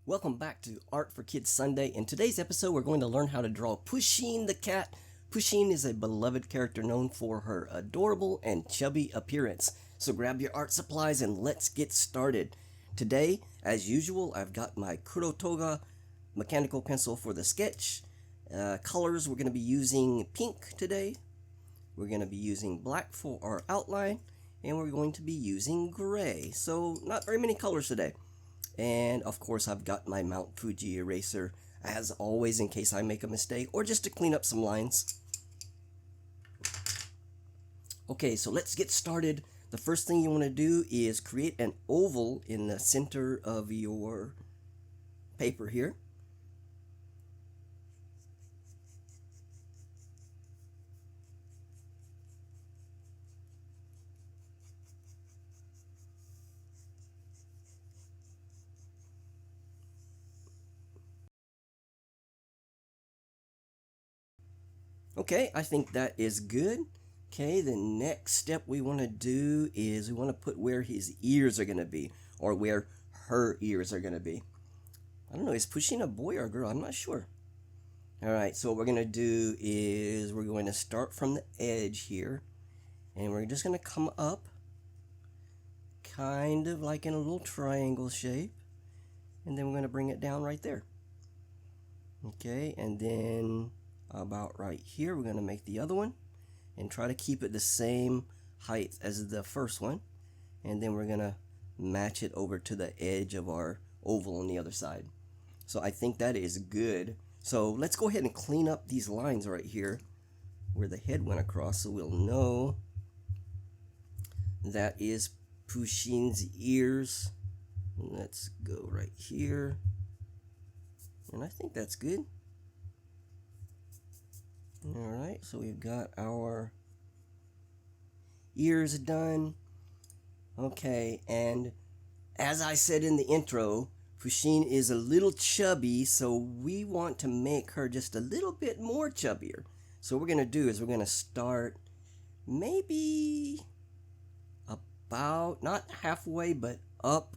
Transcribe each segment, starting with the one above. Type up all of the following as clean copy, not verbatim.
Welcome back to Art for Kids Sunday. In today's episode, we're going to learn how to draw Pusheen the cat. Pusheen is a beloved character known for her adorable and chubby appearance. So grab your art supplies and let's get started. Today, as usual, I've got my Kurotoga mechanical pencil for the sketch. Colors, we're going to be using pink today. We're going to be using black for our outline. And we're going to be using gray. So not very many colors today. And of course I've got my Mount Fuji eraser as always in case I make a mistake or just to clean up some lines. Okay, so let's get started. The first thing you want to do is create an oval in the center of your paper here. Okay, I think that is good. Okay, the next step we want to do is we want to put where his ears are going to be, or where her ears are going to be. I don't know, is Pusheen a boy or a girl? I'm not sure. Alright, so what we're going to do is we're going to start from the edge here, and we're just going to come up, kind of like in a little triangle shape, and then we're going to bring it down right there. Okay, and then about right here we're going to make the other one and try to keep it the same height as the first one, and then we're going to match it over to the edge of our oval on the other side. So I think that is good. So let's go ahead and clean up these lines right here where the head went across, so we'll know that is Pusheen's ears. Let's go right here, and I think that's good. Alright, so we've got our ears done. Okay, and as I said in the intro, Pusheen is a little chubby, so we want to make her just a little bit more chubbier. So what we're going to do is we're going to start maybe about, not halfway, but up.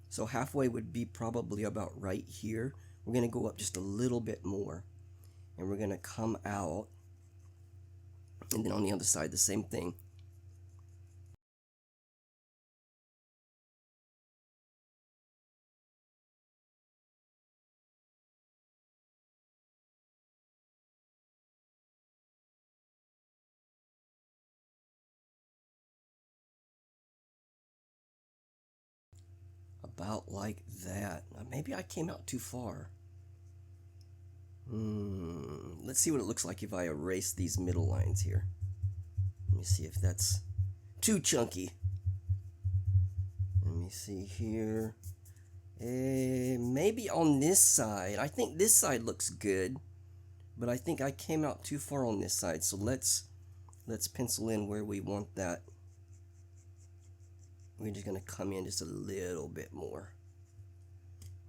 So halfway would be probably about right here. We're going to go up just a little bit more. And we're going to come out, and then on the other side the same thing. About like that. Maybe I came out too far. Let's see what it looks like if I erase these middle lines here. Let me see if that's too chunky. Let me see here. Maybe on this side. I think this side looks good, but I think I came out too far on this side. So let's pencil in where we want that. We're just gonna come in just a little bit more.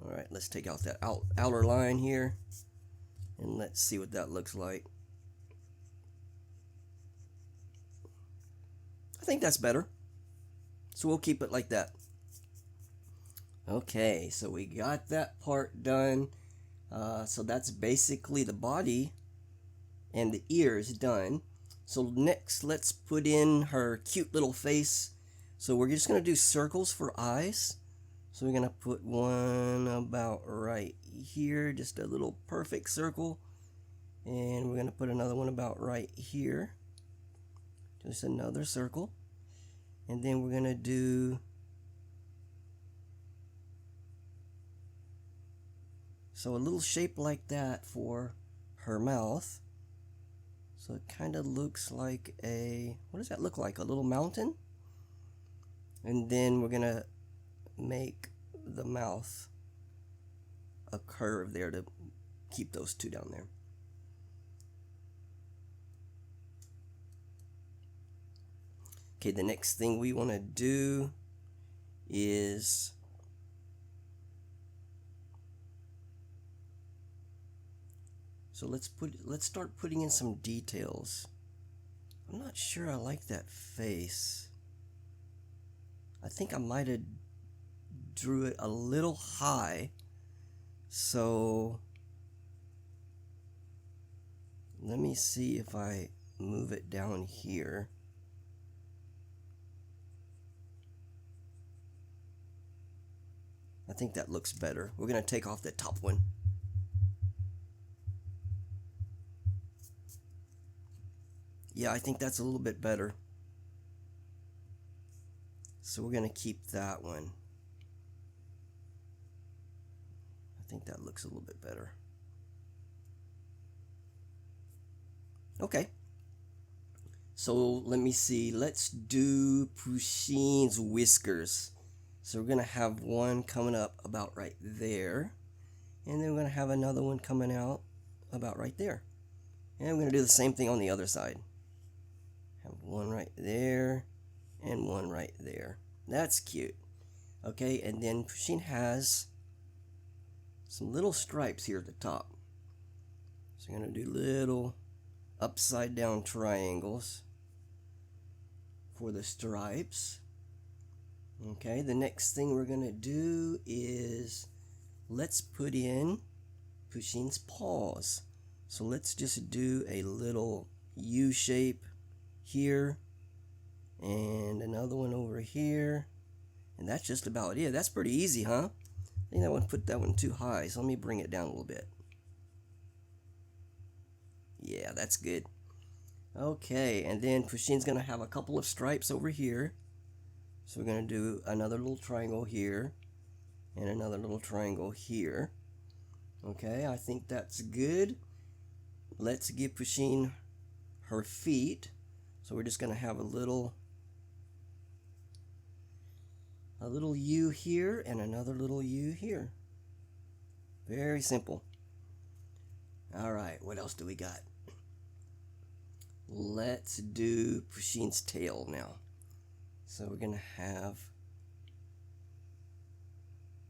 All right, let's take out that outer line here. And let's see what that looks like. I think that's better. So we'll keep it like that. Okay, so we got that part done. So that's basically the body and the ears done. So next, let's put in her cute little face. So we're just going to do circles for eyes. So we're going to put one about right here, just a little perfect circle, and we're going to put another one about right here, just another circle, and then we're going to do so a little shape like that for her mouth. So it kind of looks like a, what does that look like, a little mountain? And then we're going to make the mouth a curve there to keep those two down there. Okay, the next thing we want to do is let's start putting in some details. I'm not sure I like that face. I think I might have drew it a little high. So let me see if I move it down here. I think that looks better. We're going to take off the top one. Yeah, I think that's a little bit better. So we're going to keep that one. I think that looks a little bit better. Okay. So let me see. Let's do Pusheen's whiskers. So we're going to have one coming up about right there. And then we're going to have another one coming out about right there. And we're going to do the same thing on the other side. Have one right there and one right there. That's cute. Okay, and then Pusheen has some little stripes here at the top. So we're going to do little upside down triangles for the stripes. Okay, the next thing we're going to do is let's put in Pusheen's paws. So let's just do a little U shape here and another one over here, and that's just about it. That's pretty easy, huh? I think that one put that one too high, so let me bring it down a little bit. Yeah, that's good. Okay, and then Pusheen's gonna have a couple of stripes over here, so we're gonna do another little triangle here and another little triangle here. Okay, I think that's good. Let's give Pusheen her feet. So we're just going to have a little U here and another little U here. Very simple. All right, what else do we got? Let's do Pusheen's tail now. So we're going to have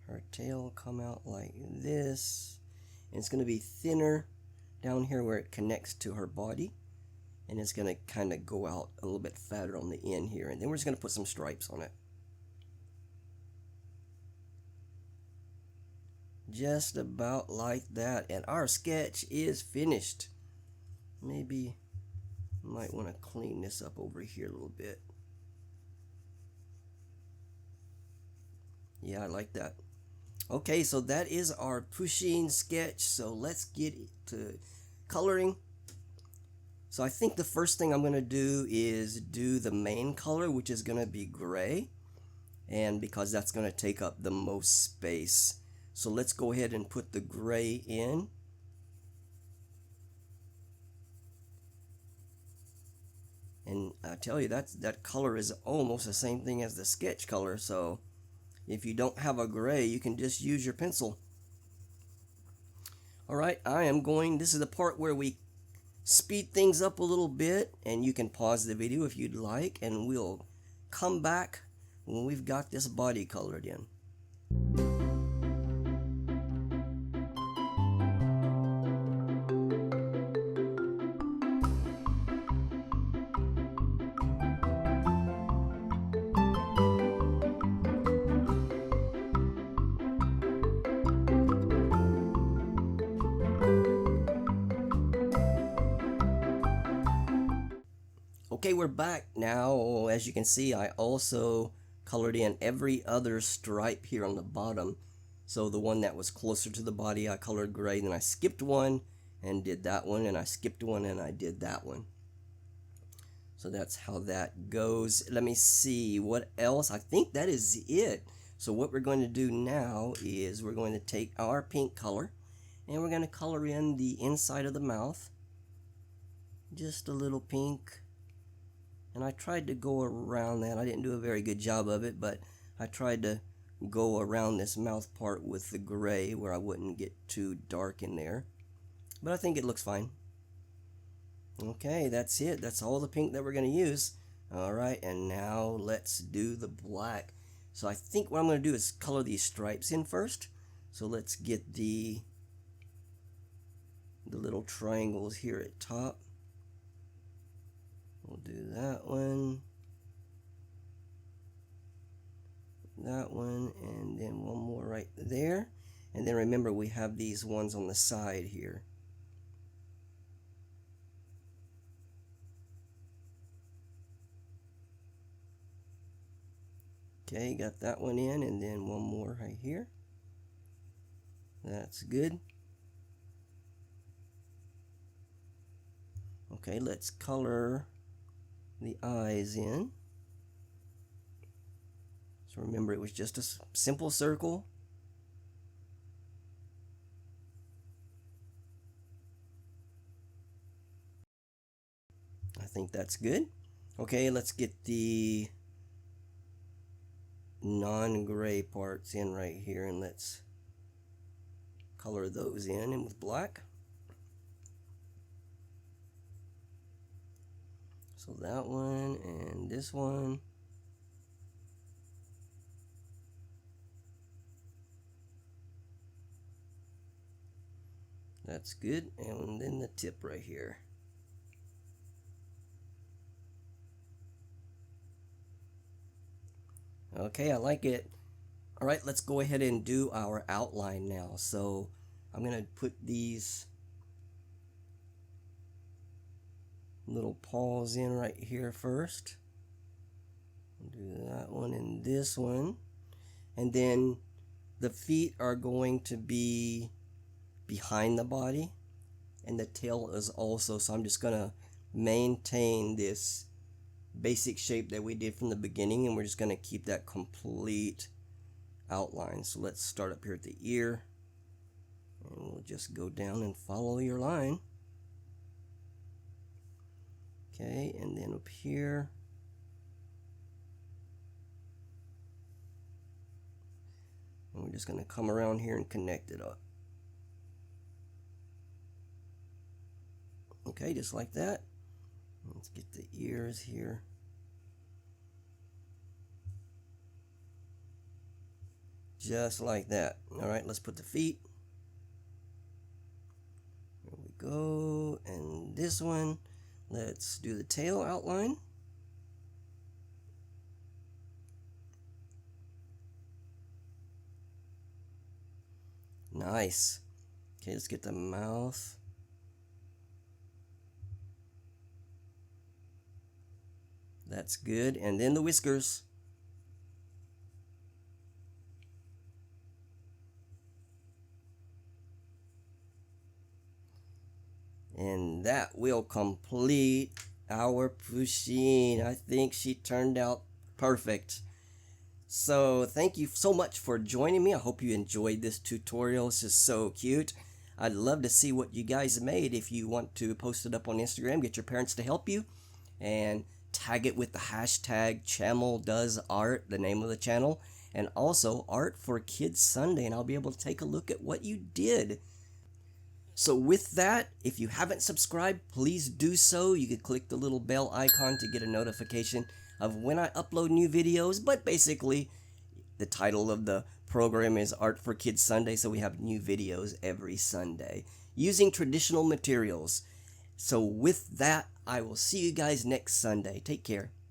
her tail come out like this. And it's going to be thinner down here where it connects to her body. And it's going to kind of go out a little bit fatter on the end here. And then we're just going to put some stripes on it. Just about like that. And our sketch is finished. Maybe I might want to clean this up over here a little bit. Yeah, I like that. Okay, so that is our Pusheen sketch. So let's get to coloring. So I think the first thing I'm going to do is do the main color, which is going to be gray. And because that's going to take up the most space. So let's go ahead and put the gray in. And I tell you, that color is almost the same thing as the sketch color. So if you don't have a gray, you can just use your pencil. Alright, this is the part where we speed things up a little bit, and you can pause the video if you'd like, and we'll come back when we've got this body colored in. Okay, we're back now. As you can see, I also colored in every other stripe here on the bottom. So the one that was closer to the body, I colored gray. Then I skipped one and did that one, and I skipped one and I did that one. So that's how that goes. Let me see what else. I think that is it. So what we're going to do now is we're going to take our pink color and we're going to color in the inside of the mouth. Just a little pink. And I tried to go around that. I didn't do a very good job of it, but I tried to go around this mouth part with the gray where I wouldn't get too dark in there. But I think it looks fine. Okay, that's it. That's all the pink that we're going to use. Alright, and now let's do the black. So I think what I'm going to do is color these stripes in first. So let's get the little triangles here at top. We'll do that one. that one, and then one more right there. And then remember, we have these ones on the side here. Okay, got that one in, and then one more right here. That's good. Okay, let's color the eyes in. So remember, it was just a simple circle. I think that's good. Okay, let's get the non-gray parts in right here, and let's color those in with black. So that one and this one. That's good. And then the tip right here. Okay, I like it. All right, let's go ahead and do our outline now. So I'm going to put these little paws in right here first. Do that one and this one. And then the feet are going to be behind the body, and the tail is also. So I'm just going to maintain this basic shape that we did from the beginning, and we're just going to keep that complete outline. So let's start up here at the ear, and we'll just go down and follow your line. Okay, and then up here, and we're just going to come around here and connect it up. Okay, just like that. Let's get the ears here. Just like that. All right, let's put the feet. There we go. And this one, let's do the tail outline. Nice. Okay, let's get the mouth. That's good. And then the whiskers. And that will complete our Pusheen. I think she turned out perfect. So thank you so much for joining me. I hope you enjoyed this tutorial. It's just so cute. I'd love to see what you guys made. If you want to post it up on Instagram, get your parents to help you, and tag it with the hashtag #ChamelDoesArt, the name of the channel, and also Art for Kids Sunday, and I'll be able to take a look at what you did. So with that, if you haven't subscribed, please do so. You can click the little bell icon to get a notification of when I upload new videos. But basically, the title of the program is Art for Kids Sunday, so we have new videos every Sunday using traditional materials. So with that, I will see you guys next Sunday. Take care.